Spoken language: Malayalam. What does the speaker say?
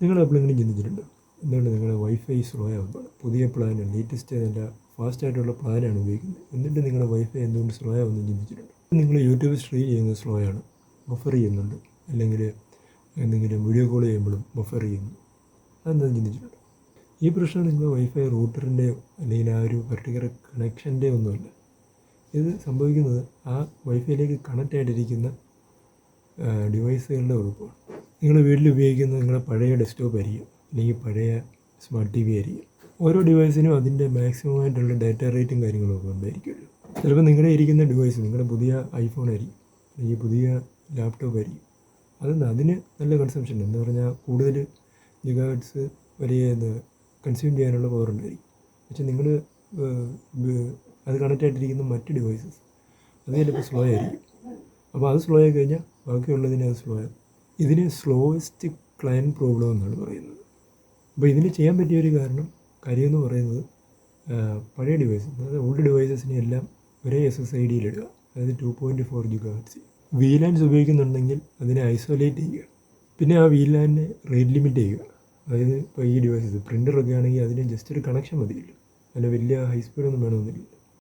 നിങ്ങൾ എപ്പോഴെങ്കിലും ചിന്തിച്ചിട്ടുണ്ടോ എന്തുകൊണ്ട് നിങ്ങളുടെ വൈഫൈ സ്ലോ ആകുമ്പോൾ പുതിയ പ്ലാനാണ് ലേറ്റസ്റ്റ് നല്ല ഫാസ്റ്റായിട്ടുള്ള പ്ലാനാണ് ഉപയോഗിക്കുന്നത് എന്നിട്ട് നിങ്ങളുടെ വൈഫൈ എന്തുകൊണ്ട് സ്ലോ ആകുമെന്ന് ചിന്തിച്ചിട്ടുണ്ടോ? നിങ്ങൾ യൂട്യൂബ് സ്ട്രീം ചെയ്യുന്നത് സ്ലോ ആണ്, ബഫർ ചെയ്യുന്നുണ്ട്, അല്ലെങ്കിൽ എന്തെങ്കിലും വീഡിയോ കോൾ ചെയ്യുമ്പോഴും ബഫർ ചെയ്യുന്നു, അതെന്താണെന്ന് ചിന്തിച്ചിട്ടുണ്ടോ? ഈ പ്രശ്നം നിങ്ങൾ വൈഫൈ റൂട്ടറിൻ്റെയോ അല്ലെങ്കിൽ ആ ഒരു പർട്ടിക്കുലർ കണക്ഷൻ്റെയോ ഒന്നുമല്ല. ഇത് സംഭവിക്കുന്നത് ആ വൈഫൈയിലേക്ക് കണക്റ്റ് ആയിട്ടിരിക്കുന്ന ഡിവൈസുകളുടെ കുഴപ്പമാണ്. നിങ്ങൾ വീട്ടിൽ ഉപയോഗിക്കുന്ന നിങ്ങളുടെ പഴയ ഡെസ്ക്ടോപ്പ് ആയിരിക്കും, അല്ലെങ്കിൽ പഴയ സ്മാർട്ട് ടി വി ആയിരിക്കും. ഓരോ ഡിവൈസിനും അതിൻ്റെ മാക്സിമം ആയിട്ടുള്ള ഡാറ്റ റേറ്റും കാര്യങ്ങളൊക്കെ ഉണ്ടായിരിക്കുമല്ലോ. ചിലപ്പോൾ നിങ്ങളുടെ ഇരിക്കുന്ന ഡിവൈസ് നിങ്ങളുടെ പുതിയ ഐഫോൺ ആയിരിക്കും, അല്ലെങ്കിൽ പുതിയ ലാപ്ടോപ്പ് ആയിരിക്കും. അതിന് നല്ല കൺസംഷൻ എന്ന് പറഞ്ഞാൽ കൂടുതൽ ഗിഗാഹെർട്സ് വലിയ കൺസ്യൂം ചെയ്യാനുള്ള പവർ ഉണ്ടായിരിക്കും. പക്ഷെ നിങ്ങൾ അത് കണക്റ്റ് ആയിട്ടിരിക്കുന്ന മറ്റ് ഡിവൈസസ് അത് ചിലപ്പോൾ സ്ലോ ആയിരിക്കും. അപ്പോൾ അത് സ്ലോ ആയി കഴിഞ്ഞാൽ ബാക്കിയുള്ളതിന് അത് സ്ലോ ആകും. ഇതിന് സ്ലോവസ്റ്റ് ക്ലയൻറ്റ് പ്രോബ്ലം എന്നാണ് പറയുന്നത്. അപ്പോൾ ഇതിന് ചെയ്യാൻ പറ്റിയൊരു കാര്യമെന്ന് പറയുന്നത് പഴയ ഡിവൈസ്, അതായത് ഓൾഡ് ഡിവൈസസിനെ എല്ലാം ഒരേ SSIDയിലിടുക, അതായത് 2.4 GHz. VLANs ഉപയോഗിക്കുന്നുണ്ടെങ്കിൽ അതിനെ ഐസൊലേറ്റ് ചെയ്യുക. പിന്നെ ആ VLANനെ റേറ്റ് ലിമിറ്റ് ചെയ്യുക. അതായത് ഇപ്പോൾ ഈ ഡിവൈസസ് പ്രിൻ്ററൊക്കെ ആണെങ്കിൽ അതിന് ജസ്റ്റ് ഒരു കണക്ഷൻ മതിയില്ല, അല്ല വലിയ ഹൈ സ്പീഡൊന്നും വേണമെന്നില്ല.